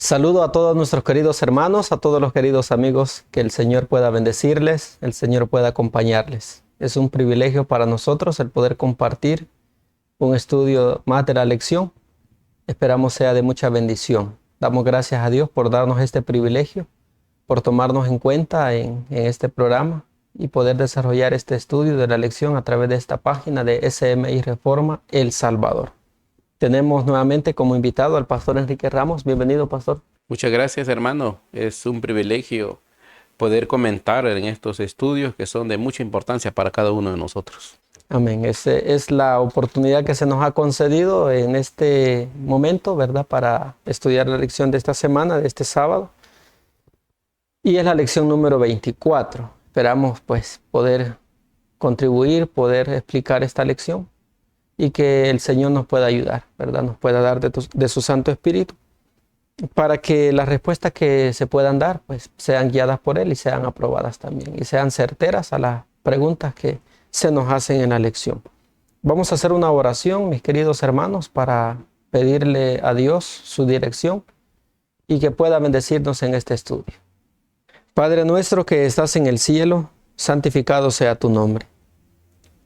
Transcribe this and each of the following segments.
Saludo a todos nuestros queridos hermanos, a todos los queridos amigos, que el Señor pueda bendecirles, el Señor pueda acompañarles. Es un privilegio para nosotros el poder compartir un estudio más de la lección. Esperamos sea de mucha bendición. Damos gracias a Dios por darnos este privilegio, por tomarnos en cuenta en este programa y poder desarrollar este estudio de la lección a través de esta página de SMI Reforma El Salvador. Tenemos nuevamente como invitado al pastor Enrique Ramos. Bienvenido, pastor. Muchas gracias, hermano. Es un privilegio poder comentar en estos estudios que son de mucha importancia para cada uno de nosotros. Amén. Esa es la oportunidad que se nos ha concedido en este momento, ¿verdad? Para estudiar la lección de esta semana, de este sábado. Y es la lección número 24. Esperamos pues poder contribuir, poder explicar esta lección y que el Señor nos pueda ayudar, ¿verdad? Nos pueda dar de su Santo Espíritu para que las respuestas que se puedan dar pues sean guiadas por Él y sean aprobadas también y sean certeras a las preguntas que se nos hacen en la lección. Vamos a hacer una oración, mis queridos hermanos, para pedirle a Dios su dirección y que pueda bendecirnos en este estudio. Padre nuestro que estás en el cielo, santificado sea tu nombre.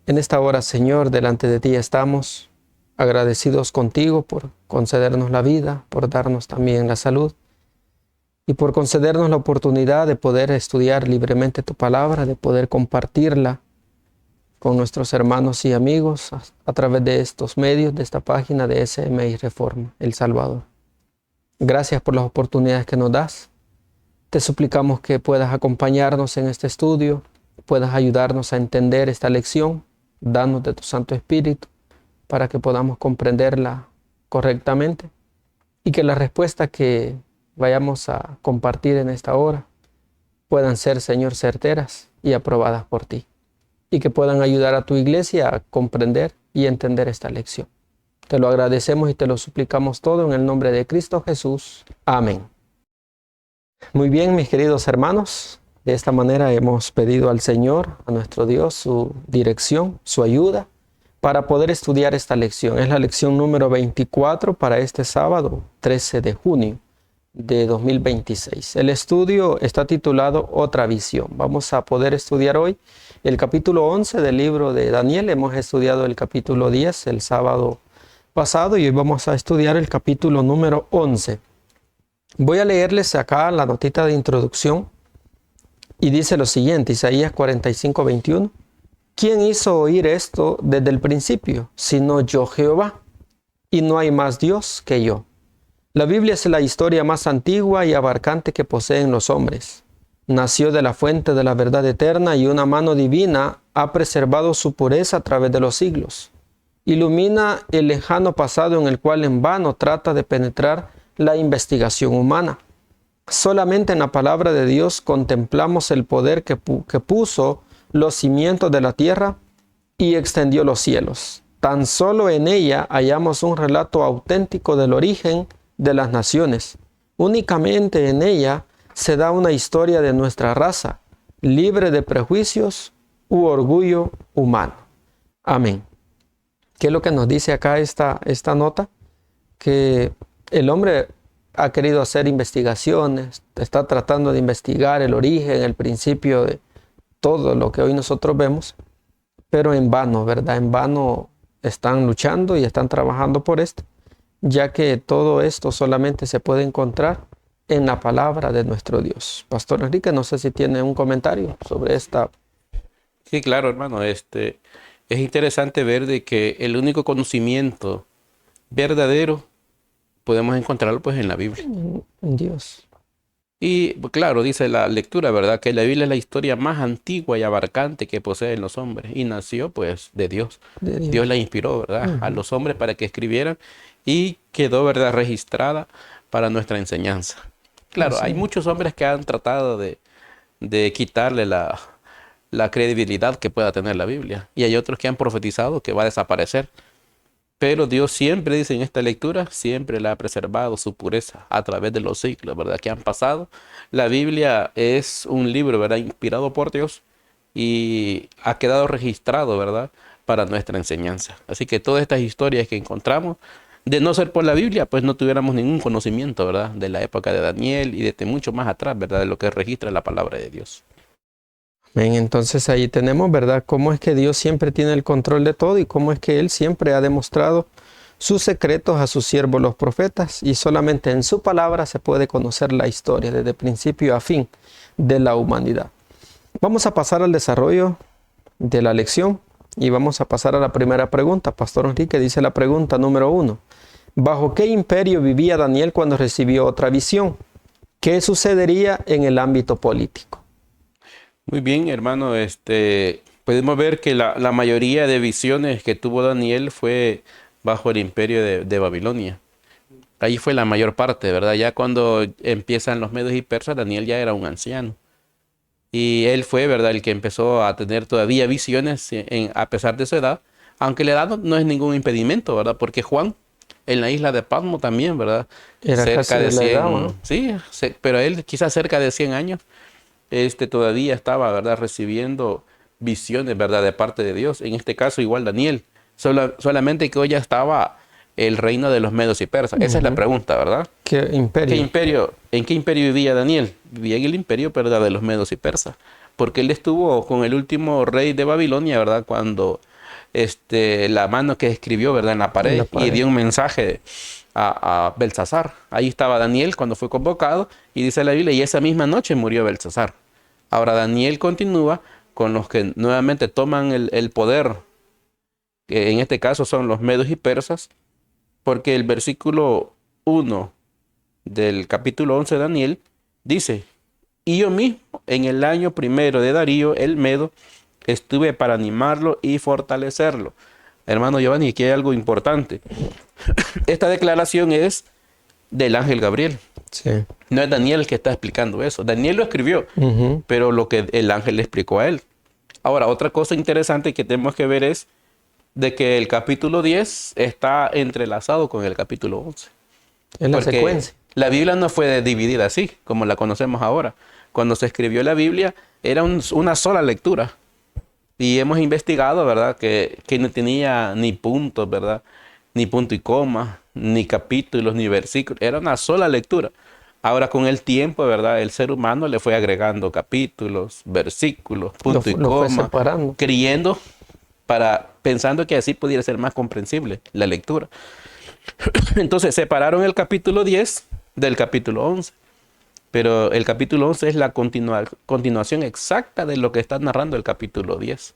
En esta hora, Señor, delante de ti estamos agradecidos contigo por concedernos la vida, por darnos también la salud y por concedernos la oportunidad de poder estudiar libremente tu palabra, de poder compartirla con nuestros hermanos y amigos a través de estos medios, de esta página de SMI Reforma El Salvador. Gracias por las oportunidades que nos das. Te suplicamos que puedas acompañarnos en este estudio, puedas ayudarnos a entender esta lección. Danos de tu Santo Espíritu para que podamos comprenderla correctamente y que las respuestas que vayamos a compartir en esta hora puedan ser, Señor, certeras y aprobadas por ti y que puedan ayudar a tu iglesia a comprender y entender esta lección. Te lo agradecemos y te lo suplicamos todo en el nombre de Cristo Jesús. Amén. Muy bien, mis queridos hermanos. De esta manera hemos pedido al Señor, a nuestro Dios, su dirección, su ayuda para poder estudiar esta lección. Es la lección número 24 para este sábado, 13 de junio de 2026. El estudio está titulado Otra visión. Vamos a poder estudiar hoy el capítulo 11 del libro de Daniel. Hemos estudiado el capítulo 10 el sábado pasado y hoy vamos a estudiar el capítulo número 11. Voy a leerles acá la notita de introducción. Y dice lo siguiente, Isaías 45:21. ¿Quién hizo oír esto desde el principio, sino yo Jehová? Y no hay más Dios que yo. La Biblia es la historia más antigua y abarcante que poseen los hombres. Nació de la fuente de la verdad eterna y una mano divina ha preservado su pureza a través de los siglos. Ilumina el lejano pasado en el cual en vano trata de penetrar la investigación humana. Solamente en la palabra de Dios contemplamos el poder que puso los cimientos de la tierra y extendió los cielos. Tan solo en ella hallamos un relato auténtico del origen de las naciones. Únicamente en ella se da una historia de nuestra raza, libre de prejuicios u orgullo humano. Amén. ¿Qué es lo que nos dice acá esta nota? Que el hombre ha querido hacer investigaciones, está tratando de investigar el origen, el principio de todo lo que hoy nosotros vemos, pero en vano, ¿verdad? En vano están luchando y están trabajando por esto, ya que todo esto solamente se puede encontrar en la palabra de nuestro Dios. Pastor Enrique, no sé si tiene un comentario sobre esta. Sí, claro, hermano. Es interesante ver de que el único conocimiento verdadero podemos encontrarlo pues en la Biblia. En Dios. Y claro, dice la lectura, ¿verdad? Que la Biblia es la historia más antigua y abarcante que poseen los hombres. Y nació pues de Dios. De Dios. Dios la inspiró, ¿verdad? A los hombres para que escribieran y quedó, ¿verdad? Registrada para nuestra enseñanza. Claro, hay muchos hombres que han tratado de quitarle la credibilidad que pueda tener la Biblia. Y hay otros que han profetizado que va a desaparecer. Pero Dios siempre, dice en esta lectura, siempre le ha preservado su pureza a través de los siglos, ¿verdad? Que han pasado. La Biblia es un libro, ¿verdad? Inspirado por Dios y ha quedado registrado, ¿verdad? Para nuestra enseñanza. Así que todas estas historias que encontramos de no ser por la Biblia, pues no tuviéramos ningún conocimiento, ¿verdad? De la época de Daniel y de mucho más atrás, ¿verdad? De lo que registra la palabra de Dios. Bien, entonces ahí tenemos, ¿verdad? Cómo es que Dios siempre tiene el control de todo y cómo es que Él siempre ha demostrado sus secretos a sus siervos los profetas, y solamente en su palabra se puede conocer la historia desde principio a fin de la humanidad. Vamos a pasar al desarrollo de la lección y vamos a pasar a la primera pregunta. Pastor Enrique, dice la pregunta número 1. ¿Bajo qué imperio vivía Daniel cuando recibió otra visión? ¿Qué sucedería en el ámbito político? Muy bien, hermano. Podemos ver que la mayoría de visiones que tuvo Daniel fue bajo el imperio de Babilonia. Ahí fue la mayor parte, ¿verdad? Ya cuando empiezan los medos y persas, Daniel ya era un anciano. Y él fue, ¿verdad?, el que empezó a tener todavía visiones a pesar de su edad, aunque la edad no es ningún impedimento, ¿verdad? Porque Juan, en la isla de Patmos también, ¿verdad? Era Cerca casi de de la 100, edad, ¿no? sí, pero él quizás cerca de 100 años, todavía estaba, ¿verdad?, recibiendo visiones, ¿verdad?, de parte de Dios. En este caso, igual Daniel, solamente que hoy ya estaba el reino de los medos y persas. Esa es la pregunta, ¿verdad? ¿Qué imperio? ¿En qué imperio vivía Daniel? Vivía en el imperio, ¿verdad?, de los medos y persas. Porque él estuvo con el último rey de Babilonia, ¿verdad? Cuando la mano que escribió, ¿verdad?, en la pared y dio un mensaje a Belsasar. Ahí estaba Daniel cuando fue convocado y dice la Biblia, y esa misma noche murió Belsasar. Ahora Daniel continúa con los que nuevamente toman el poder, que en este caso son los medos y persas, porque el versículo 1 del capítulo 11 de Daniel dice: y yo mismo en el año primero de Darío el Medo estuve para animarlo y fortalecerlo. Hermano Giovanni, aquí hay algo importante. Esta declaración es del ángel Gabriel. Sí. No es Daniel el que está explicando eso. Daniel lo escribió, pero lo que el ángel le explicó a él. Ahora, otra cosa interesante que tenemos que ver es de que el capítulo 10 está entrelazado con el capítulo 11. Es la Porque secuencia. la Biblia no fue dividida así, como la conocemos ahora. Cuando se escribió la Biblia, era una sola lectura. Y hemos investigado, ¿verdad?, que no tenía ni puntos, ¿verdad?, ni punto y coma, ni capítulos, ni versículos. Era una sola lectura. Ahora, con el tiempo, ¿verdad?, el ser humano le fue agregando capítulos, versículos, punto y Lo fue coma, separando. pensando que así pudiera ser más comprensible la lectura. Entonces, separaron el capítulo 10 del capítulo 11. Pero el capítulo 11 es la continuación exacta de lo que está narrando el capítulo 10.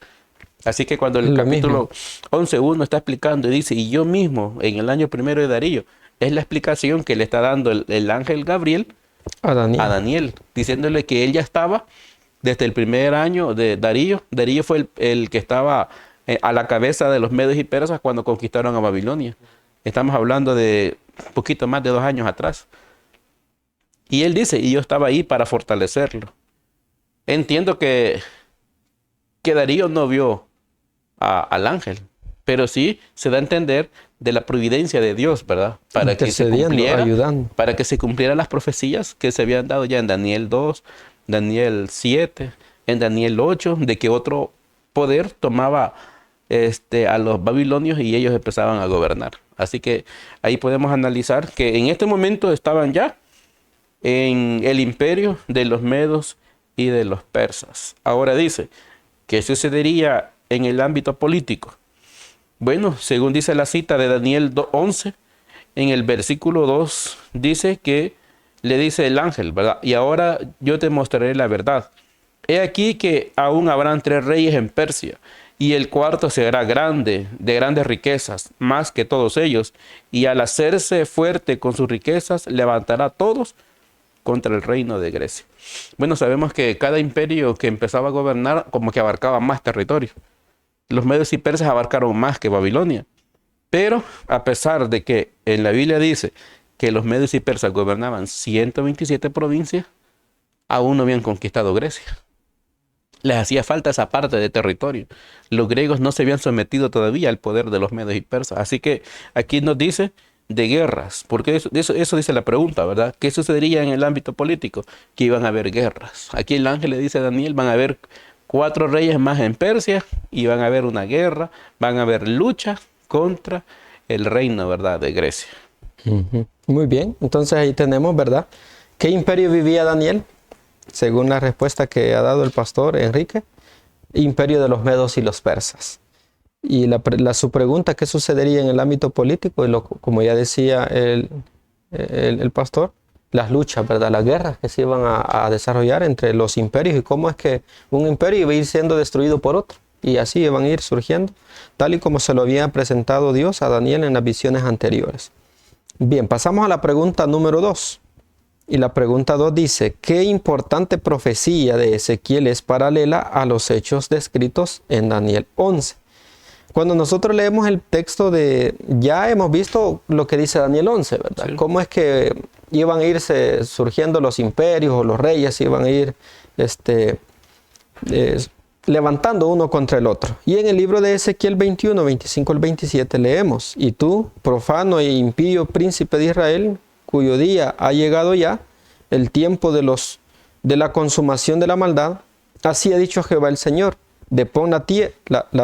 Así que cuando el capítulo 11.1 está explicando y dice, y yo mismo en el año primero de Darío, es la explicación que le está dando el ángel Gabriel a Daniel, diciéndole que él ya estaba desde el primer año de Darío. Darío fue el que estaba a la cabeza de los medos y persas cuando conquistaron a Babilonia. Estamos hablando de un poquito más de 2 años atrás. Y él dice, y yo estaba ahí para fortalecerlo. Entiendo que Darío no vio al ángel, pero sí se da a entender de la providencia de Dios, ¿verdad? Para que se cumpliera, ayudando. para que se cumplieran las profecías que se habían dado ya en Daniel 2, Daniel 7, en Daniel 8, de que otro poder tomaba a los babilonios y ellos empezaban a gobernar. Así que ahí podemos analizar que en este momento estaban ya en el imperio de los medos y de los persas. Ahora dice, ¿qué sucedería en el ámbito político? Bueno, según dice la cita de Daniel 11, en el versículo 2 dice que le dice el ángel, ¿verdad? Y ahora yo te mostraré la verdad. He aquí que aún habrán 3 reyes en Persia, y el cuarto será grande, de grandes riquezas, más que todos ellos, y al hacerse fuerte con sus riquezas, levantará a todos contra el reino de Grecia. Bueno, sabemos que cada imperio que empezaba a gobernar como que abarcaba más territorio. Los medos y persas abarcaron más que Babilonia. Pero a pesar de que en la Biblia dice que los medos y persas gobernaban 127 provincias, aún no habían conquistado Grecia. Les hacía falta esa parte de territorio. Los griegos no se habían sometido todavía al poder de los medos y persas. Así que aquí nos dice de guerras, porque eso dice la pregunta, ¿verdad? ¿Qué sucedería en el ámbito político? Que iban a haber guerras. Aquí el ángel le dice a Daniel, van a haber 4 reyes más en Persia y van a haber una guerra, van a haber luchas contra el reino, ¿verdad?, de Grecia. Muy bien, entonces ahí tenemos, ¿verdad? ¿Qué imperio vivía Daniel? Según la respuesta que ha dado el pastor Enrique, imperio de los medos y los persas. Y su pregunta, ¿qué sucedería en el ámbito político? Y como ya decía el pastor, las luchas, ¿verdad? Las guerras que se iban a desarrollar entre los imperios y cómo es que un imperio iba a ir siendo destruido por otro. Y así iban a ir surgiendo, tal y como se lo había presentado Dios a Daniel en las visiones anteriores. Bien, pasamos a la pregunta número 2. Y la pregunta 2 dice, ¿qué importante profecía de Ezequiel es paralela a los hechos descritos en Daniel 11? Cuando nosotros leemos el texto ya hemos visto lo que dice Daniel 11, ¿verdad? Sí. Cómo es que iban a irse surgiendo los imperios o los reyes, iban a ir levantando uno contra el otro. Y en el libro de Ezequiel 21, 25 al 27 leemos, y tú, profano e impío príncipe de Israel, cuyo día ha llegado ya, el tiempo de la consumación de la maldad, así ha dicho Jehová el Señor, depón la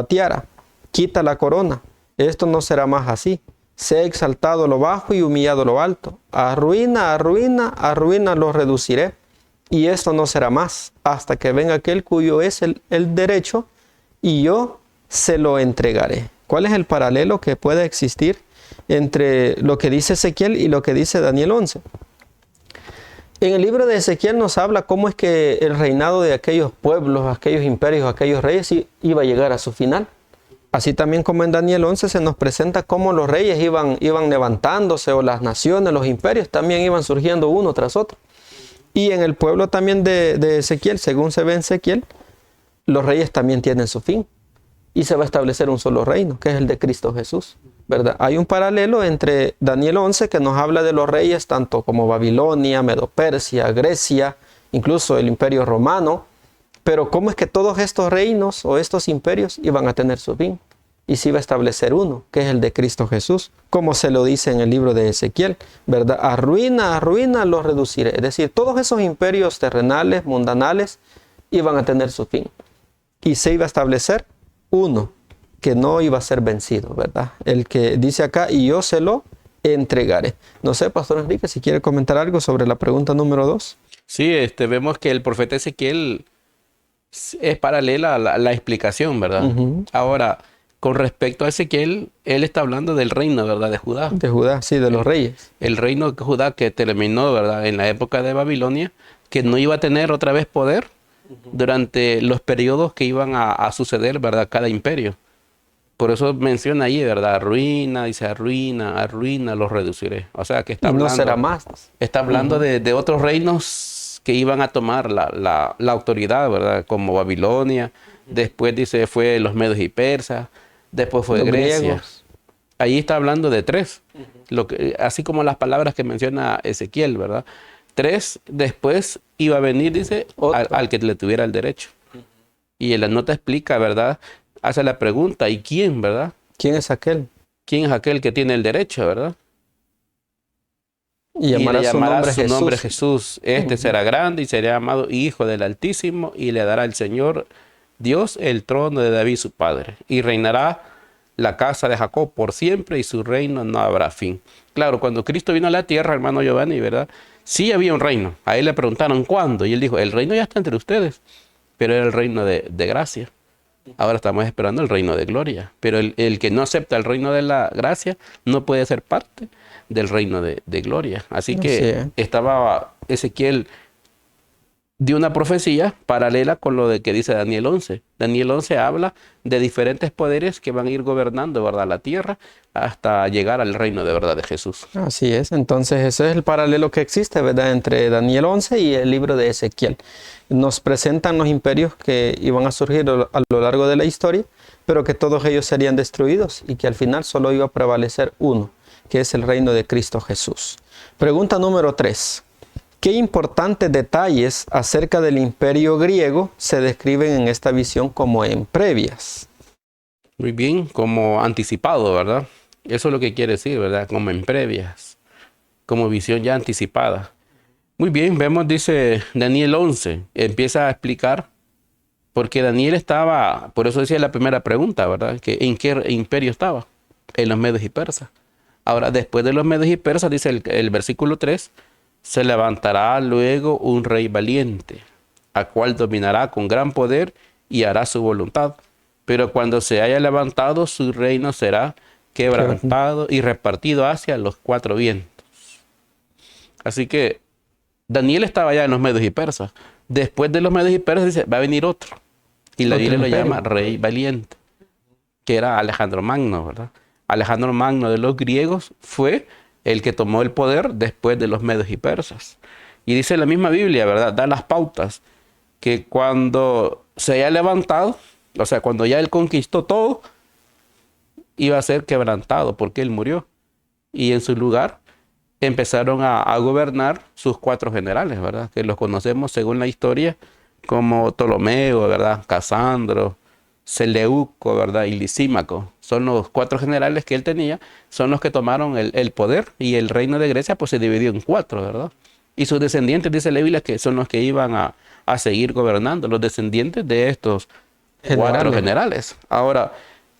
tiara, quita la corona, esto no será más así. Sea exaltado lo bajo y humillado lo alto. Arruina lo reduciré. Y esto no será más, hasta que venga aquel cuyo es el derecho, y yo se lo entregaré. ¿Cuál es el paralelo que puede existir entre lo que dice Ezequiel y lo que dice Daniel 11? En el libro de Ezequiel nos habla cómo es que el reinado de aquellos pueblos, aquellos imperios, aquellos reyes iba a llegar a su final. Así también como en Daniel 11 se nos presenta cómo los reyes iban levantándose, o las naciones, los imperios también iban surgiendo uno tras otro. Y en el pueblo también de Ezequiel, según se ve en Ezequiel, los reyes también tienen su fin. Y se va a establecer un solo reino, que es el de Cristo Jesús, ¿verdad? Hay un paralelo entre Daniel 11, que nos habla de los reyes, tanto como Babilonia, Medo-Persia, Grecia, incluso el imperio romano. Pero cómo es que todos estos reinos o estos imperios iban a tener su fin. Y se iba a establecer uno, que es el de Cristo Jesús, como se lo dice en el libro de Ezequiel, ¿verdad? Arruina los reduciré. Es decir, todos esos imperios terrenales, mundanales, iban a tener su fin. Y se iba a establecer uno, que no iba a ser vencido, ¿verdad? El que dice acá, y yo se lo entregaré. No sé, Pastor Enrique, si quiere comentar algo sobre la pregunta número 2. Sí, vemos que el profeta Ezequiel es paralela a la explicación, ¿verdad? Ahora, con respecto a Ezequiel, él está hablando del reino, ¿verdad?, de Judá. De Judá, sí, de los reyes. El reino de Judá que terminó, ¿verdad?, en la época de Babilonia, que no iba a tener otra vez poder durante los periodos que iban a suceder, ¿verdad?, cada imperio. Por eso menciona ahí, ¿verdad?, dice arruina, los reduciré. O sea, que está hablando... no será más. Está hablando de otros reinos que iban a tomar la autoridad, ¿verdad?, como Babilonia. Después dice fue los medos y persas. Después fue Grecia. Griegos. Ahí está hablando de 3. Así como las palabras que menciona Ezequiel, ¿verdad? 3, después iba a venir, dice, al que le tuviera el derecho. Y en la nota explica, ¿verdad? Hace la pregunta, ¿y quién, verdad? ¿Quién es aquel? ¿Quién es aquel que tiene el derecho, verdad? Y llamará su nombre Jesús. Será grande y será llamado Hijo del Altísimo, y le dará al Señor Dios el trono de David su padre, y reinará la casa de Jacob por siempre, y su reino no habrá fin. Claro, cuando Cristo vino a la tierra, hermano Giovanni, ¿verdad?, sí había un reino. A él le preguntaron ¿cuándo? Y él dijo, el reino ya está entre ustedes, pero era el reino de gracia. Ahora estamos esperando el reino de gloria. Pero el que no acepta el reino de la gracia no puede ser parte del reino de gloria. Así que estaba Ezequiel de una profecía paralela con lo de que dice Daniel 11. Daniel 11 habla de diferentes poderes que van a ir gobernando, ¿verdad?, la tierra hasta llegar al reino de verdad de Jesús. Así es. Entonces ese es el paralelo que existe, ¿verdad?, entre Daniel 11 y el libro de Ezequiel. Nos presentan los imperios que iban a surgir a lo largo de la historia, pero que todos ellos serían destruidos y que al final solo iba a prevalecer uno, que es el reino de Cristo Jesús. Pregunta número 3. ¿Qué importantes detalles acerca del imperio griego se describen en esta visión como en previas? Muy bien, como anticipado, ¿verdad? Eso es lo que quiere decir, ¿verdad? Como en previas, como visión ya anticipada. Muy bien, vemos, dice Daniel 11, empieza a explicar, porque Daniel estaba, por eso decía la primera pregunta, ¿verdad?, que en qué imperio estaba. en los medos y persas. Ahora, después de los medos y persas, dice el versículo 3, se levantará luego un rey valiente, a cual dominará con gran poder y hará su voluntad. Pero cuando se haya levantado, su reino será quebrantado y repartido hacia los cuatro vientos. Así que Daniel estaba ya en los medos y persas. Después de los medos y persas dice, va a venir otro. Y la Biblia lo llama rey valiente, que era Alejandro Magno, ¿verdad? Alejandro Magno de los griegos fue el que tomó el poder después de los medos y persas. Y dice la misma Biblia, ¿verdad? Da las pautas que cuando se haya levantado, o sea, cuando ya él conquistó todo, iba a ser quebrantado porque él murió. Y en su lugar empezaron a gobernar sus cuatro generales, ¿verdad? Que los conocemos según la historia como Ptolomeo, ¿verdad? Casandro, Seleuco, ¿verdad? Y Lisímaco. Son los cuatro generales que él tenía, son los que tomaron el poder, y el reino de Grecia pues se dividió en cuatro, ¿verdad? Y sus descendientes, dice la Biblia, que son los que iban a seguir gobernando, los descendientes de estos cuatro generales. Ahora,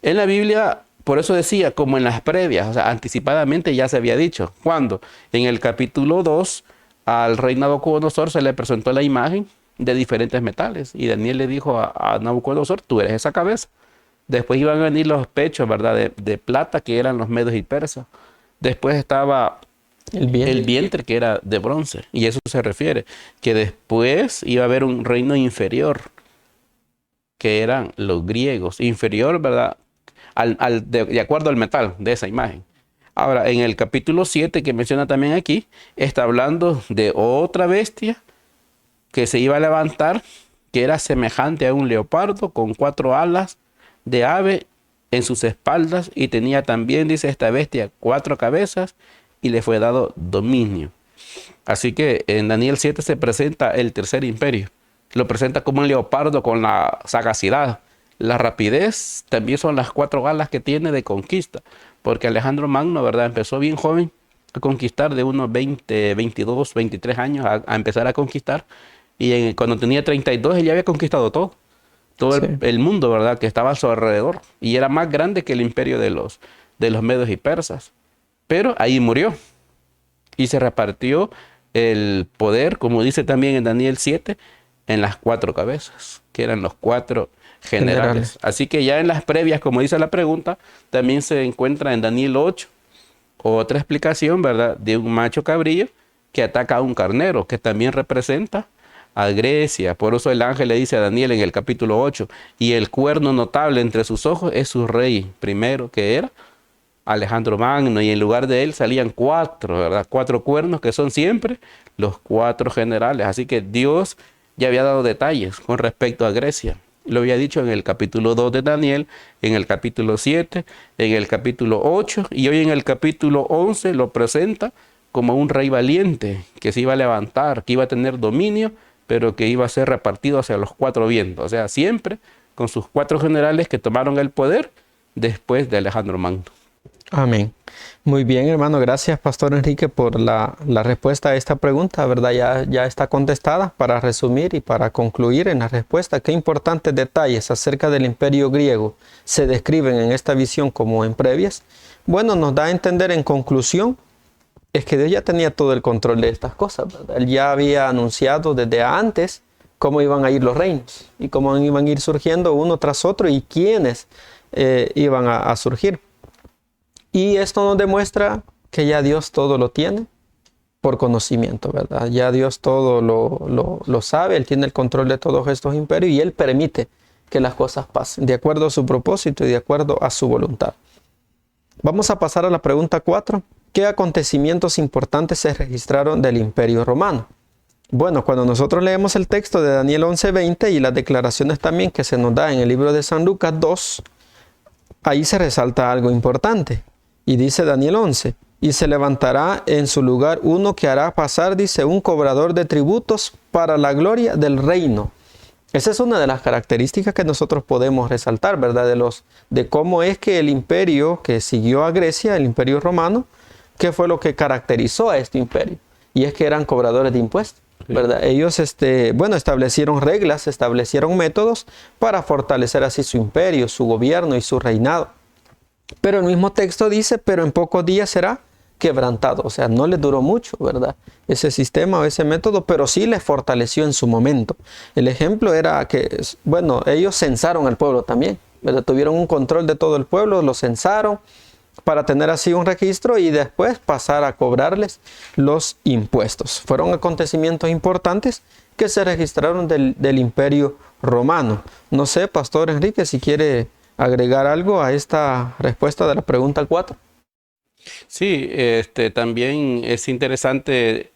en la Biblia, por eso decía, como en las previas, o sea, anticipadamente ya se había dicho. ¿Cuándo? En el capítulo 2, al rey Nabucodonosor se le presentó la imagen de diferentes metales. Y Daniel le dijo a Nabucodonosor, tú eres esa cabeza. Después iban a venir los pechos, ¿verdad? De plata, que eran los medos y persas. Después estaba el vientre, que era de bronce. Y eso se refiere, que después iba a haber un reino inferior, que eran los griegos. Inferior, ¿verdad? De acuerdo al metal de esa imagen. Ahora, en el capítulo 7, que menciona también aquí, está hablando de otra bestia que se iba a levantar, que era semejante a un leopardo, con 4 alas de ave en sus espaldas, y tenía también, dice esta bestia, 4 cabezas, y le fue dado dominio. Así que en Daniel 7 se presenta el tercer imperio. Lo presenta como un leopardo con la sagacidad. La rapidez también son las 4 alas que tiene de conquista, porque Alejandro Magno, ¿verdad? Empezó bien joven a conquistar, de unos 20, 22, 23 años a empezar a conquistar. Y cuando tenía 32, él ya había conquistado todo el mundo, ¿verdad? Que estaba a su alrededor. Y era más grande que el imperio de los medos y persas. Pero ahí murió. Y se repartió el poder, como dice también en Daniel 7, en las 4 cabezas, que eran los 4 generales. Así que ya en las previas, como dice la pregunta, también se encuentra en Daniel 8 otra explicación, ¿verdad? De un macho cabrillo que ataca a un carnero, que también representa a Grecia. Por eso el ángel le dice a Daniel en el capítulo 8, y el cuerno notable entre sus ojos es su rey primero, que era Alejandro Magno, y en lugar de él salían 4, ¿verdad? 4 cuernos, que son siempre los 4 generales. Así que Dios ya había dado detalles con respecto a Grecia. Lo había dicho en el capítulo 2 de Daniel, en el capítulo 7, en el capítulo 8, y hoy en el capítulo 11 lo presenta como un rey valiente que se iba a levantar, que iba a tener dominio, pero que iba a ser repartido hacia los 4 vientos. O sea, siempre con sus 4 generales que tomaron el poder después de Alejandro Magno. Amén. Muy bien, hermano. Gracias, Pastor Enrique, por la respuesta a esta pregunta, ¿verdad? Ya está contestada. Para resumir y para concluir en la respuesta, qué importantes detalles acerca del imperio griego se describen en esta visión como en previas. Bueno, nos da a entender en conclusión es que Dios ya tenía todo el control de estas cosas, ¿verdad? Él ya había anunciado desde antes cómo iban a ir los reinos y cómo iban a ir surgiendo uno tras otro y quiénes iban a surgir. Y esto nos demuestra que ya Dios todo lo tiene por conocimiento, ¿verdad? Ya Dios todo lo sabe, Él tiene el control de todos estos imperios y Él permite que las cosas pasen de acuerdo a su propósito y de acuerdo a su voluntad. Vamos a pasar a la pregunta 4. ¿Qué acontecimientos importantes se registraron del Imperio Romano? Bueno, cuando nosotros leemos el texto de Daniel 11:20 y las declaraciones también que se nos da en el libro de San Lucas 2, ahí se resalta algo importante. Y dice Daniel 11, y se levantará en su lugar uno que hará pasar, dice, un cobrador de tributos para la gloria del reino. Esa es una de las características que nosotros podemos resaltar, ¿verdad? De cómo es que el imperio que siguió a Grecia, el imperio romano, ¿qué fue lo que caracterizó a este imperio? Y es que eran cobradores de impuestos, ¿verdad? Ellos, establecieron reglas, establecieron métodos para fortalecer así su imperio, su gobierno y su reinado. Pero el mismo texto dice, pero en pocos días será quebrantado. O sea, no le duró mucho, ¿verdad? Ese sistema o ese método, pero sí les fortaleció en su momento. El ejemplo era que, bueno, ellos censaron al pueblo también, ¿verdad? Tuvieron un control de todo el pueblo, lo censaron para tener así un registro y después pasar a cobrarles los impuestos. Fueron acontecimientos importantes que se registraron del Imperio Romano. No sé, Pastor Enrique, si quiere agregar algo a esta respuesta de la pregunta 4. Sí, también es interesante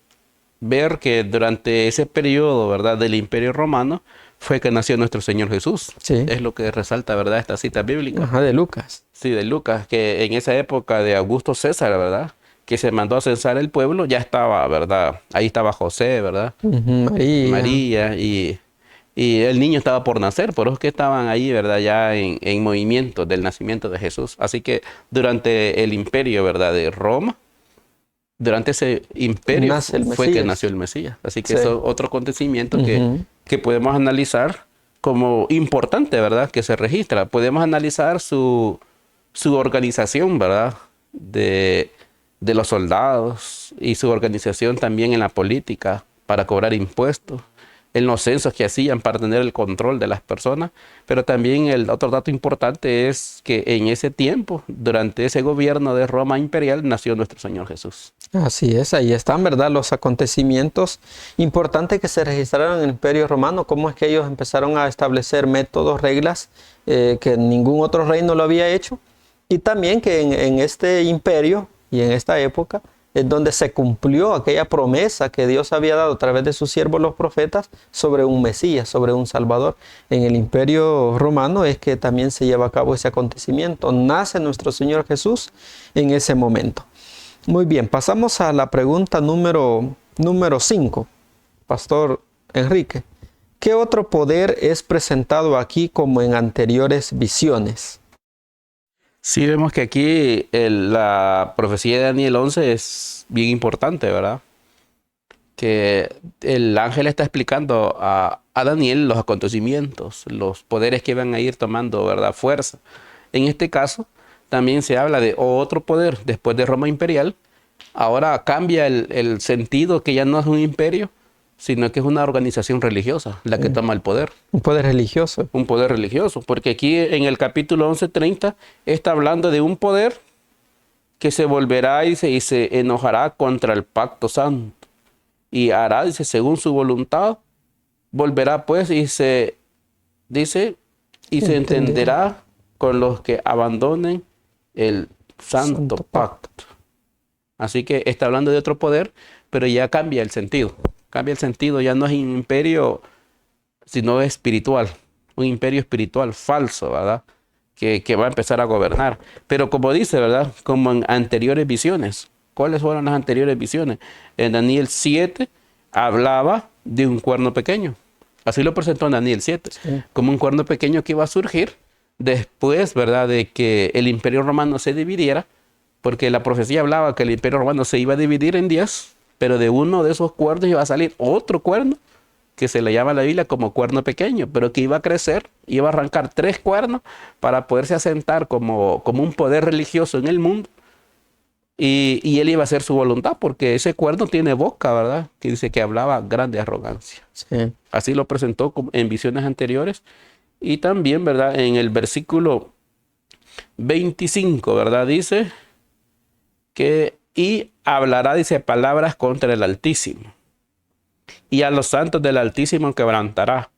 ver que durante ese periodo, ¿verdad?, del Imperio Romano fue que nació nuestro Señor Jesús. Sí. Es lo que resalta, ¿verdad?, esta cita bíblica. Ajá, de Lucas. Sí, de Lucas, que en esa época de Augusto César, ¿verdad?, que se mandó a censar el pueblo, ya estaba, ¿verdad? Ahí estaba José, ¿verdad? María y el niño estaba por nacer, por eso es que estaban ahí, ¿verdad? Ya en movimiento del nacimiento de Jesús. Así que durante el imperio, ¿verdad?, de Roma, durante ese imperio fue que nació el Mesías. Así que eso es otro acontecimiento que podemos analizar como importante, ¿verdad?, que se registra. Podemos analizar su organización, ¿verdad?, de los soldados y su organización también en la política para cobrar impuestos, en los censos que hacían para tener el control de las personas, pero también el otro dato importante es que en ese tiempo, durante ese gobierno de Roma imperial, nació nuestro Señor Jesús. Así es, ahí están, ¿verdad?, los acontecimientos importantes que se registraron en el Imperio Romano, cómo es que ellos empezaron a establecer métodos, reglas que ningún otro reino lo había hecho, y también que en este imperio y en esta época es donde se cumplió aquella promesa que Dios había dado a través de sus siervos los profetas sobre un Mesías, sobre un Salvador. En el Imperio Romano es que también se lleva a cabo ese acontecimiento. Nace nuestro Señor Jesús en ese momento. Muy bien, pasamos a la pregunta número 5. Pastor Enrique, ¿qué otro poder es presentado aquí como en anteriores visiones? Sí, vemos que aquí la profecía de Daniel 11 es bien importante, ¿verdad? Que el ángel está explicando a Daniel los acontecimientos, los poderes que van a ir tomando, ¿verdad?, fuerza. En este caso, también se habla de otro poder después de Roma imperial. Ahora cambia el sentido, que ya no es un imperio, sino que es una organización religiosa la que toma el poder. Un poder religioso. Un poder religioso, porque aquí en el capítulo 11:30 está hablando de un poder que se volverá y se enojará contra el pacto santo. Y hará, dice, según su voluntad, volverá pues y se entenderá con los que abandonen el santo pacto. Así que está hablando de otro poder, pero ya cambia el sentido. Cambia el sentido, ya no es un imperio, sino espiritual. Un imperio espiritual falso, ¿verdad?, que va a empezar a gobernar. Pero como dice, ¿verdad?, como en anteriores visiones. ¿Cuáles fueron las anteriores visiones? En Daniel 7 hablaba de un cuerno pequeño. Así lo presentó en Daniel 7. Sí. Como un cuerno pequeño que iba a surgir después, ¿verdad?, de que el imperio romano se dividiera, porque la profecía hablaba que el imperio romano se iba a dividir en 10, pero de uno de esos cuernos iba a salir otro cuerno, que se le llama en la Biblia como cuerno pequeño, pero que iba a crecer, iba a arrancar 3 cuernos para poderse asentar como un poder religioso en el mundo. Y él iba a hacer su voluntad, porque ese cuerno tiene boca, ¿verdad?, que dice que hablaba grande arrogancia. Sí. Así lo presentó en visiones anteriores. Y también, ¿verdad?, en el versículo 25, ¿verdad?, dice que y hablará, dice, palabras contra el Altísimo. Y a los santos del Altísimo quebrantará,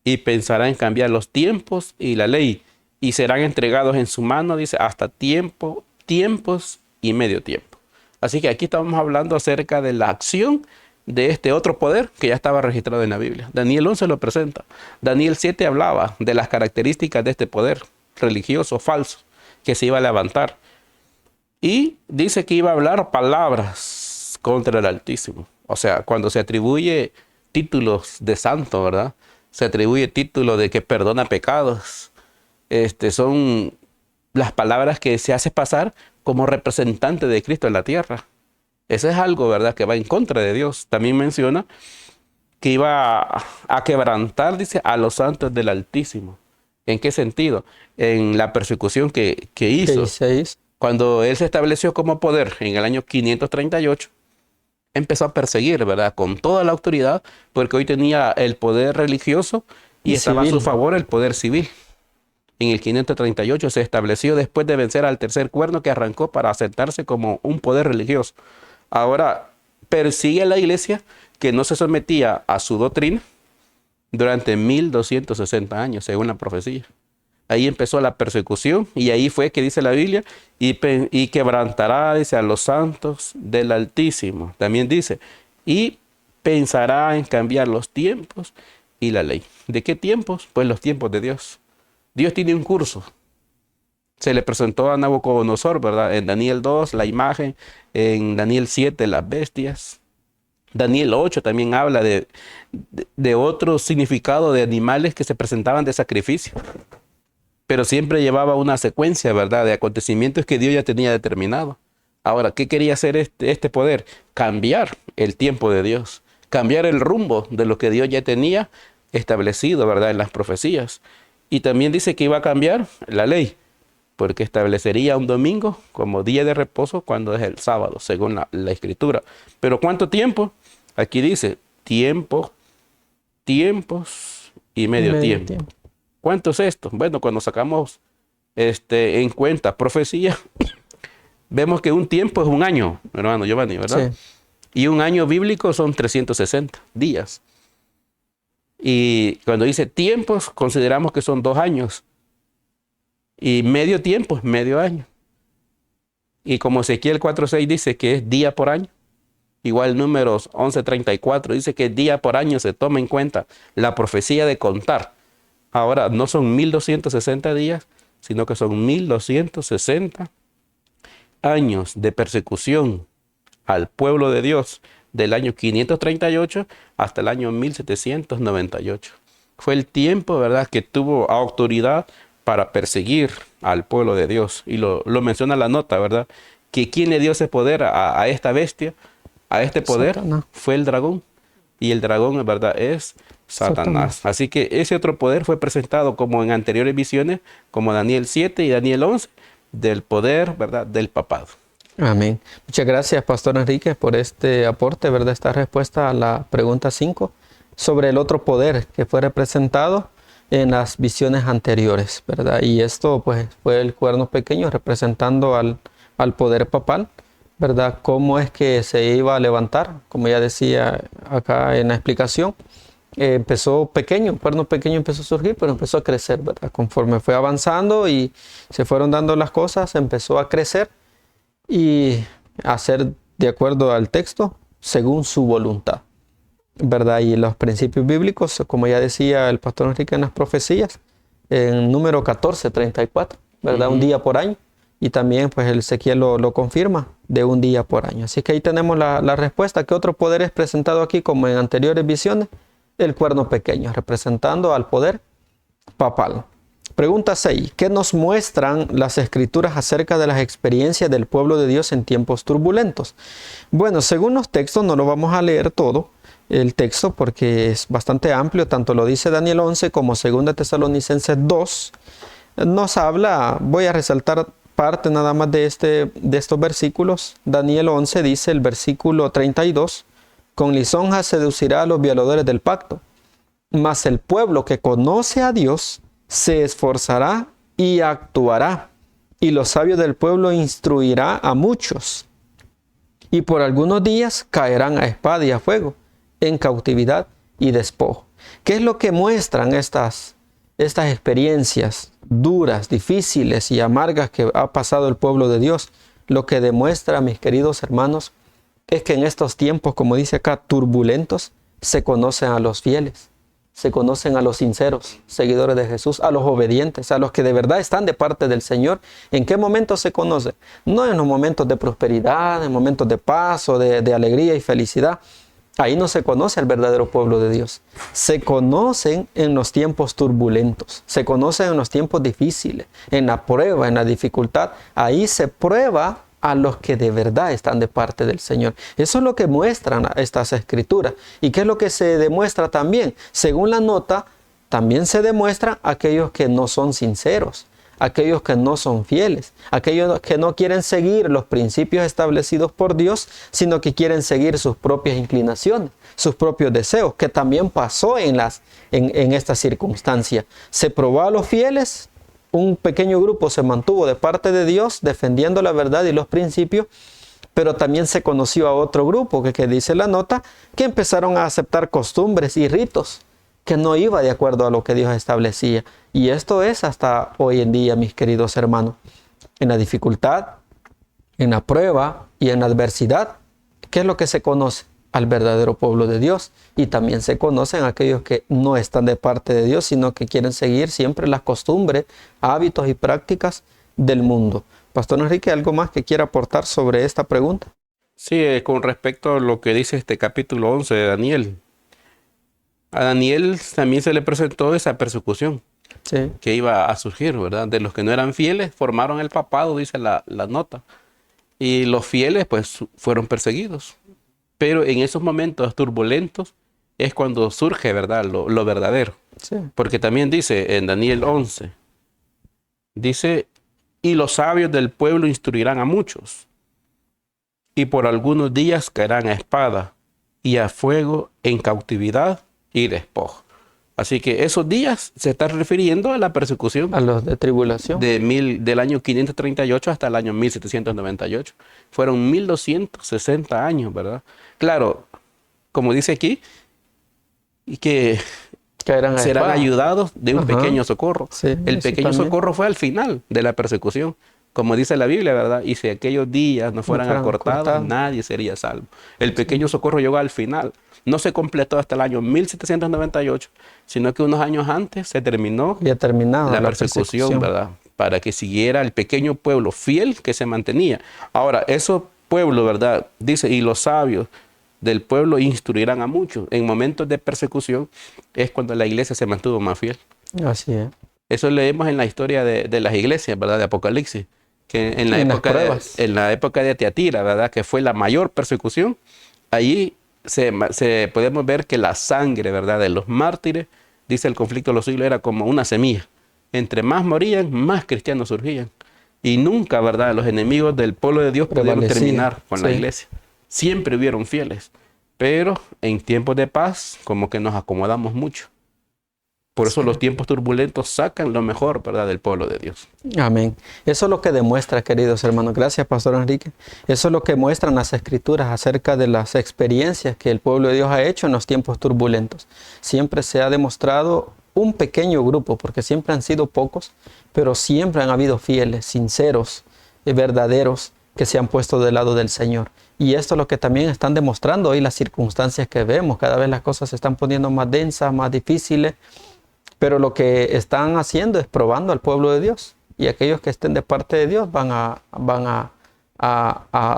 y pensará en cambiar los tiempos y la ley, y serán entregados en su mano, dice, hasta tiempos y medio tiempo. Así que aquí estamos hablando acerca de la acción de este otro poder que ya estaba registrado en la Biblia. Daniel 11 lo presenta. Daniel 7 hablaba de las características de este poder religioso falso que se iba a levantar. Y dice que iba a hablar palabras contra el Altísimo. O sea, cuando se atribuye títulos de santo, ¿verdad?, se atribuye título de que perdona pecados. Son las palabras que se hace pasar como representante de Cristo en la tierra. Eso es algo, ¿verdad?, que va en contra de Dios. También menciona que iba a quebrantar, dice, a los santos del Altísimo. ¿En qué sentido? En la persecución que hizo. Cuando él se estableció como poder en el año 538, empezó a perseguir, ¿verdad? Con toda la autoridad, porque hoy tenía el poder religioso y estaba a su favor el poder civil. En el 538 se estableció después de vencer al tercer cuerno que arrancó para aceptarse como un poder religioso. Ahora persigue a la iglesia que no se sometía a su doctrina durante 1260 años, según la profecía. Ahí empezó la persecución y ahí fue que dice la Biblia, y quebrantará, dice, a los santos del Altísimo. También dice, y pensará en cambiar los tiempos y la ley. ¿De qué tiempos? Pues los tiempos de Dios. Dios tiene un curso. Se le presentó a Nabucodonosor, ¿verdad? En Daniel 2, la imagen, en Daniel 7, las bestias. Daniel 8 también habla de otro significado de animales que se presentaban de sacrificio. Pero siempre llevaba una secuencia, ¿verdad?, de acontecimientos que Dios ya tenía determinado. Ahora, ¿qué quería hacer este poder? Cambiar el tiempo de Dios, cambiar el rumbo de lo que Dios ya tenía establecido, ¿verdad?, en las profecías. Y también dice que iba a cambiar la ley, porque establecería un domingo como día de reposo cuando es el sábado, según la Escritura. ¿Pero cuánto tiempo? Aquí dice tiempo, tiempos y medio tiempo. ¿Cuánto es esto? Bueno, cuando sacamos en cuenta profecía, vemos que un tiempo es un año, hermano Giovanni, ¿verdad? Sí. Y un año bíblico son 360 días. Y cuando dice tiempos, consideramos que son 2 años. Y medio tiempo es medio año. Y como Ezequiel 4:6 dice que es día por año, igual Números 11:34 dice que día por año se toma en cuenta la profecía de contar. Ahora, no son 1260 días, sino que son 1260 años de persecución al pueblo de Dios del año 538 hasta el año 1798. Fue el tiempo, ¿verdad?, que tuvo autoridad para perseguir al pueblo de Dios. Y lo menciona la nota, ¿verdad?, que quien le dio ese poder a esta bestia, a este poder, Satanás. Fue el dragón. Y el dragón, en verdad, es Satanás. Así que ese otro poder fue presentado como en anteriores visiones, como Daniel 7 y Daniel 11, del poder, ¿verdad?, del papado. Amén. Muchas gracias, Pastor Enrique, por este aporte, ¿verdad?, esta respuesta a la pregunta 5 sobre el otro poder que fue representado en las visiones anteriores, ¿verdad? Y esto, pues, fue el cuerno pequeño representando al poder papal, ¿verdad? Cómo es que se iba a levantar, como ya decía acá en la explicación. Empezó pequeño, un cuerno pequeño empezó a surgir, pero empezó a crecer, ¿verdad? Conforme fue avanzando y se fueron dando las cosas, empezó a crecer y a ser de acuerdo al texto, según su voluntad, ¿verdad? Y los principios bíblicos, como ya decía el pastor Enrique en las profecías, en número 14:34, ¿verdad? Un día por año. Y también pues el Ezequiel lo confirma, de un día por año. Así que ahí tenemos la respuesta. ¿Qué otro poder es presentado aquí como en anteriores visiones? El cuerno pequeño, representando al poder papal. Pregunta 6. ¿Qué nos muestran las escrituras acerca de las experiencias del pueblo de Dios en tiempos turbulentos? Bueno, según los textos, no lo vamos a leer todo el texto porque es bastante amplio. Tanto lo dice Daniel 11 como 2 Tesalonicenses 2. Nos habla, voy a resaltar parte nada más de estos versículos. Daniel 11 dice el versículo 32, con lisonja seducirá a los violadores del pacto, mas el pueblo que conoce a Dios se esforzará y actuará, y los sabios del pueblo instruirá a muchos, y por algunos días caerán a espada y a fuego, en cautividad y despojo. ¿Qué es lo que muestran estas experiencias duras, difíciles y amargas que ha pasado el pueblo de Dios? Lo que demuestra, mis queridos hermanos, es que en estos tiempos, como dice acá, turbulentos, se conocen a los fieles, se conocen a los sinceros, seguidores de Jesús, a los obedientes, a los que de verdad están de parte del Señor. ¿En qué momentos se conoce? No en los momentos de prosperidad, en momentos de paz o de alegría y felicidad. Ahí no se conoce al verdadero pueblo de Dios. Se conocen en los tiempos turbulentos, se conocen en los tiempos difíciles, en la prueba, en la dificultad. Ahí se prueba a los que de verdad están de parte del Señor. Eso es lo que muestran estas escrituras. ¿Y qué es lo que se demuestra también? Según la nota, también se demuestran aquellos que no son sinceros, aquellos que no son fieles, aquellos que no quieren seguir los principios establecidos por Dios, sino que quieren seguir sus propias inclinaciones, sus propios deseos, que también pasó en esta circunstancia. Se probó a los fieles, un pequeño grupo se mantuvo de parte de Dios defendiendo la verdad y los principios, pero también se conoció a otro grupo que dice la nota, que empezaron a aceptar costumbres y ritos que no iba de acuerdo a lo que Dios establecía. Y esto es hasta hoy en día, mis queridos hermanos. En la dificultad, en la prueba y en la adversidad, ¿qué es lo que se conoce? Al verdadero pueblo de Dios. Y también se conocen aquellos que no están de parte de Dios, sino que quieren seguir siempre las costumbres, hábitos y prácticas del mundo. Pastor Enrique, ¿algo más que quiera aportar sobre esta pregunta? Sí, con respecto a lo que dice este capítulo 11 de Daniel. A Daniel también se le presentó esa persecución que iba a surgir, ¿verdad? De los que no eran fieles, formaron el papado, dice la nota. Y los fieles, pues, fueron perseguidos. Pero en esos momentos turbulentos es cuando surge, ¿verdad? Lo verdadero. Sí. Porque también dice en Daniel 11, dice, y los sabios del pueblo instruirán a muchos, y por algunos días caerán a espada, y a fuego en cautividad y despojo. Así que esos días se está refiriendo a la persecución. A los de tribulación. Del año 538 hasta el año 1798. Fueron 1260 años, ¿verdad? Claro, como dice aquí, y que serán ayudados de un pequeño socorro. Sí, el pequeño socorro fue al final de la persecución. Como dice la Biblia, ¿verdad? Y si aquellos días no fueran acortados, nadie sería salvo. El pequeño socorro llegó al final. No se completó hasta el año 1798, sino que unos años antes se terminó la persecución, ¿verdad? Para que siguiera el pequeño pueblo fiel que se mantenía. Ahora, esos pueblos, ¿verdad? Dice, y los sabios del pueblo instruirán a muchos. En momentos de persecución es cuando la iglesia se mantuvo más fiel. Así es. Eso leemos en la historia de las iglesias, ¿verdad? De Apocalipsis. Que en la época de Tiatira, ¿verdad? Que fue la mayor persecución. Allí podemos ver que la sangre, ¿verdad? De los mártires, dice el conflicto de los siglos, era como una semilla. Entre más morían, más cristianos surgían. Y nunca, ¿verdad? Los enemigos del pueblo de Dios pudieron terminar con la iglesia. Siempre hubieron fieles. Pero en tiempos de paz, como que nos acomodamos mucho. Por eso los tiempos turbulentos sacan lo mejor, ¿verdad?, del pueblo de Dios. Amén. Eso es lo que demuestra, queridos hermanos. Gracias, Pastor Enrique. Eso es lo que muestran las Escrituras acerca de las experiencias que el pueblo de Dios ha hecho en los tiempos turbulentos. Siempre se ha demostrado un pequeño grupo, porque siempre han sido pocos, pero siempre han habido fieles, sinceros, verdaderos, que se han puesto del lado del Señor. Y esto es lo que también están demostrando hoy las circunstancias que vemos. Cada vez las cosas se están poniendo más densas, más difíciles. Pero lo que están haciendo es probando al pueblo de Dios. Y aquellos que estén de parte de Dios van a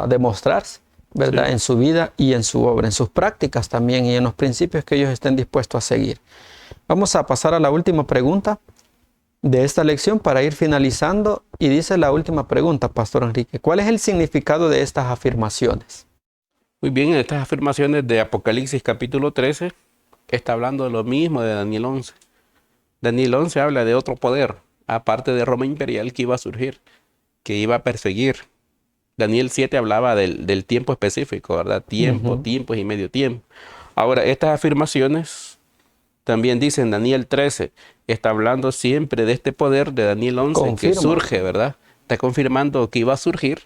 demostrarse, ¿verdad? Sí. En su vida y en su obra, en sus prácticas también y en los principios que ellos estén dispuestos a seguir. Vamos a pasar a la última pregunta de esta lección para ir finalizando. Y dice la última pregunta, Pastor Enrique. ¿Cuál es el significado de estas afirmaciones? Muy bien, en estas afirmaciones de Apocalipsis capítulo 13 está hablando de lo mismo de Daniel 11. Daniel 11 habla de otro poder, aparte de Roma imperial, que iba a surgir, que iba a perseguir. Daniel 7 hablaba del tiempo específico, ¿verdad? Tiempo, tiempos y medio tiempo. Ahora, estas afirmaciones también dicen Daniel 13, está hablando siempre de este poder de Daniel 11 que surge, ¿verdad? Está confirmando que iba a surgir.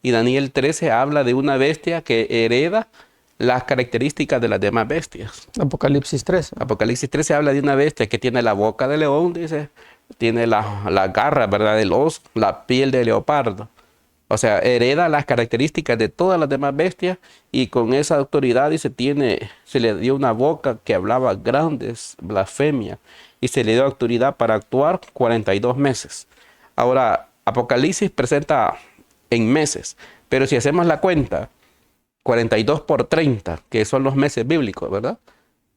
Y Daniel 13 habla de una bestia que hereda las características de las demás bestias. Apocalipsis 13. Apocalipsis 13 habla de una bestia que tiene la boca de león, dice, tiene la garra, ¿verdad?, del oso, la piel de leopardo. O sea, hereda las características de todas las demás bestias y con esa autoridad, dice, se le dio una boca que hablaba grandes blasfemias y se le dio autoridad para actuar 42 meses. Ahora, Apocalipsis presenta en meses, pero si hacemos la cuenta, 42 por 30, que son los meses bíblicos, ¿verdad?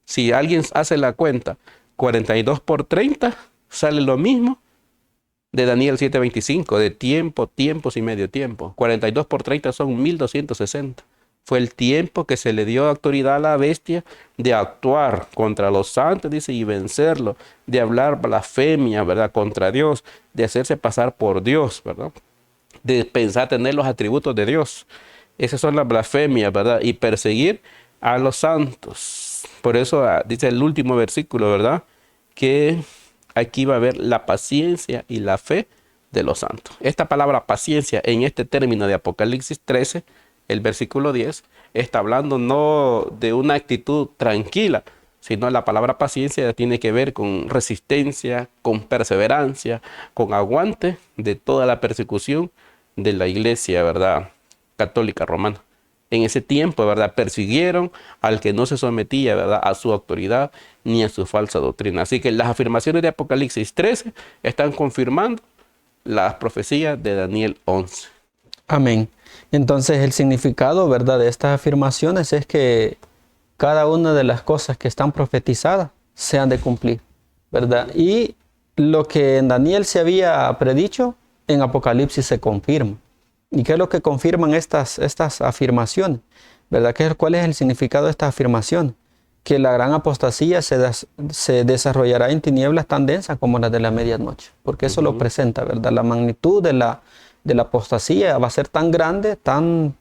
Si alguien hace la cuenta, 42 por 30, sale lo mismo de Daniel 7:25, de tiempo, tiempos y medio tiempo. 42 por 30 son 1260. Fue el tiempo que se le dio autoridad a la bestia de actuar contra los santos, dice, y vencerlo, de hablar blasfemia, ¿verdad?, contra Dios, de hacerse pasar por Dios, ¿verdad?, de pensar tener los atributos de Dios. Esas son las blasfemias, ¿verdad?, y perseguir a los santos. Por eso dice el último versículo, ¿verdad?, que aquí va a haber la paciencia y la fe de los santos. Esta palabra paciencia en este término de Apocalipsis 13, el versículo 10, está hablando no de una actitud tranquila, sino la palabra paciencia tiene que ver con resistencia, con perseverancia, con aguante de toda la persecución de la iglesia, ¿verdad?, católica romana. En ese tiempo, ¿verdad?, persiguieron al que no se sometía, ¿verdad?, a su autoridad ni a su falsa doctrina. Así que las afirmaciones de Apocalipsis 13 están confirmando las profecías de Daniel 11. Amén. Entonces el significado, ¿verdad?, de estas afirmaciones es que cada una de las cosas que están profetizadas se han de cumplir, ¿verdad? Y lo que en Daniel se había predicho, en Apocalipsis se confirma. ¿Y qué es lo que confirman estas afirmaciones? ¿Verdad? ¿Cuál es el significado de estas afirmaciones? Que la gran apostasía se desarrollará en tinieblas tan densas como las de la medianoche, porque eso lo presenta, ¿verdad? La magnitud de la apostasía va a ser tan grande, tan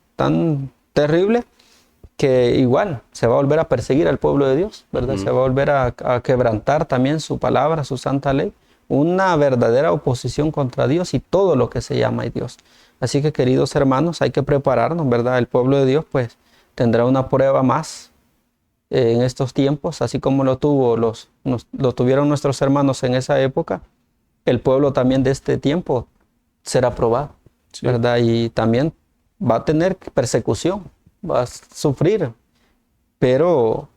terrible, que igual se va a volver a perseguir al pueblo de Dios, ¿verdad? Se va a volver a quebrantar también su palabra, su santa ley, una verdadera oposición contra Dios y todo lo que se llama Dios. Así que, queridos hermanos, hay que prepararnos, ¿verdad? El pueblo de Dios pues tendrá una prueba más en estos tiempos, así como lo tuvieron nuestros hermanos en esa época. El pueblo también de este tiempo será probado, sí, ¿verdad? Y también va a tener persecución, va a sufrir, pero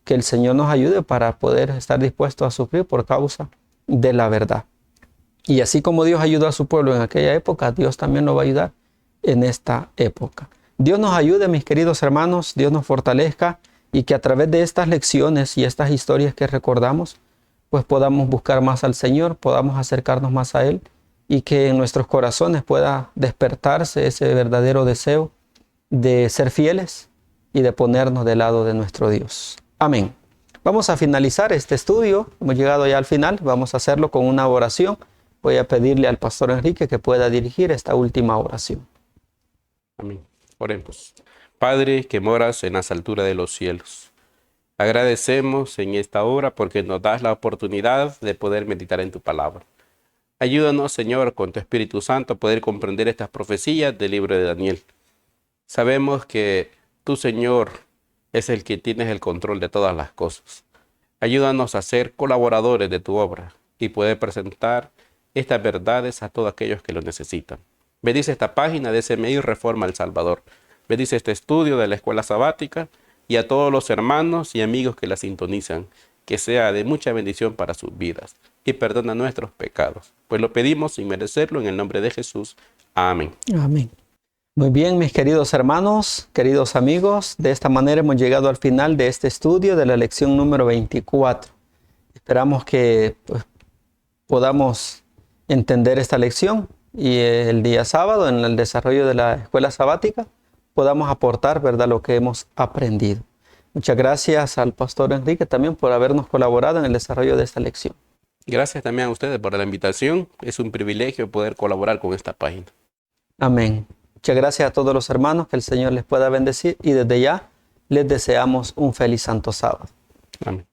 que el Señor nos ayude para poder estar dispuestos a sufrir por causa de la verdad. Y así como Dios ayudó a su pueblo en aquella época, Dios también lo va a ayudar en esta época. Dios nos ayude, mis queridos hermanos, Dios nos fortalezca y que a través de estas lecciones y estas historias que recordamos, pues podamos buscar más al Señor, podamos acercarnos más a Él y que en nuestros corazones pueda despertarse ese verdadero deseo de ser fieles y de ponernos del lado de nuestro Dios. Amén. Vamos a finalizar este estudio. Hemos llegado ya al final. Vamos a hacerlo con una oración. Voy a pedirle al pastor Enrique que pueda dirigir esta última oración. Amén. Oremos. Padre que moras en las alturas de los cielos, agradecemos en esta hora porque nos das la oportunidad de poder meditar en tu palabra. Ayúdanos, Señor, con tu Espíritu Santo a poder comprender estas profecías del libro de Daniel. Sabemos que tú, Señor, es el que tienes el control de todas las cosas. Ayúdanos a ser colaboradores de tu obra y poder presentar estas verdades a todos aquellos que lo necesitan. Bendice esta página de SMI Reforma El Salvador. Bendice este estudio de la Escuela Sabática y a todos los hermanos y amigos que la sintonizan. Que sea de mucha bendición para sus vidas y perdona nuestros pecados. Pues lo pedimos sin merecerlo en el nombre de Jesús. Amén. Amén. Muy bien, mis queridos hermanos, queridos amigos, de esta manera hemos llegado al final de este estudio de la lección número 24. Esperamos que podamos entender esta lección y el día sábado, en el desarrollo de la escuela sabática, podamos aportar, ¿verdad?, lo que hemos aprendido. Muchas gracias al pastor Enrique también por habernos colaborado en el desarrollo de esta lección. Gracias también a ustedes por la invitación. Es un privilegio poder colaborar con esta página. Amén. Muchas gracias a todos los hermanos, que el Señor les pueda bendecir y desde ya les deseamos un feliz santo sábado. Amén.